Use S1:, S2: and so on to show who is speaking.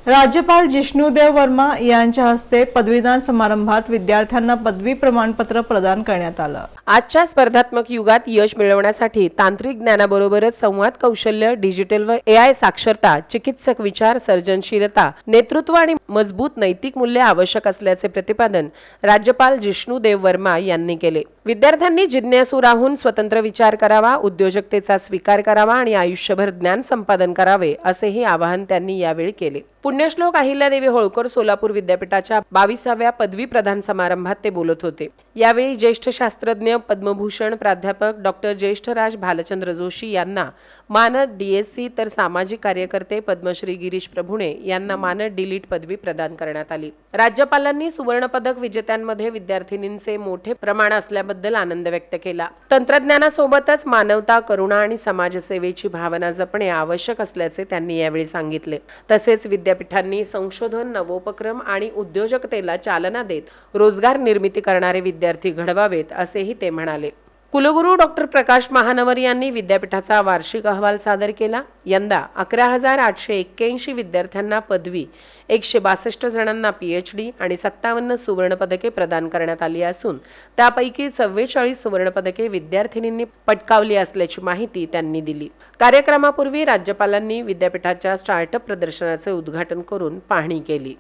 S1: राज्यपाल जिष्णुदेव वर्मा यांच्या हस्ते पदवीदान समारंभात विद्यार्थ्यांना पदवी प्रमाणपत्र प्रदान करण्यात आलं।
S2: आजच्या स्पर्धात्मक युगात यश मिळवण्यासाठी तांत्रिक ज्ञानाबरोबरच संवाद कौशल्य, डिजिटल व एआय साक्षरता, चिकित्सक विचार, सर्जनशीलता, नेतृत्व आणि मजबूत नैतिक मूल्ये आवश्यक असल्याचे प्रतिपादन राज्यपाल जिष्णुदेव वर्मा यांनी केले। विद्यार्थ्यांनी जिज्ञासू राहून स्वतंत्र विचार करावा, उद्योजकतेचा स्वीकार करावा आणि आयुष्यभर ज्ञान संपादन करावे असेही आवाहन त्यांनी यावेळी केले। पुण्यश्लोक अहिल्यादेवी होळकर सोलापूर विद्यापीठाच्या 22व्या पदवी प्रदान समारंभात ते बोलत होते। यावेळी ज्येष्ठ शास्त्रज्ञ पद्मभूषण प्राध्यापक डॉक्टर ज्येष्ठराज भालचंद्र जोशी यांना मानद डीएससी तर सामाजिक कार्यकर्ते पद्मश्री गिरीश प्रभुणे यांना मानद डीलिट पदवी प्रदान करण्यात आली। राज्यपालांनी सुवर्ण पदक विजेत्यांमध्ये विद्यार्थिनींचे मोठे प्रमाण असल्याबद्दल आनंद व्यक्त केला। तंत्रज्ञानासोबतच मानवता, करुणा आणि समाजसेवेची भावना जपणे आवश्यक असल्याचे त्यांनी यावेळी सांगितले। तसेच विद्यापीठांनी संशोधन, नवोपक्रम आणि उद्योजकतेला चालना देत रोजगार निर्मिती करणारे विद्यार्थी घडवावेत असेही ते म्हणाले। कुलगुरू डॉक्टर प्रकाश महानवर यांनी विद्यापीठाचा वार्षिक अहवाल सादर केला। यंदा 11,881 विद्यार्थ्यांना पदवी, 162 जणांना पीएचडी आणि 57 सुवर्ण पदके प्रदान करण्यात आली असून त्यापैकी 44 सुवर्ण पदके विद्यार्थिनींनी पटकावली असल्याची माहिती त्यांनी दिली। कार्यक्रमापूर्वी राज्यपालांनी विद्यापीठाच्या स्टार्टअप प्रदर्शनाचे उद्घाटन करून पाहणी केली।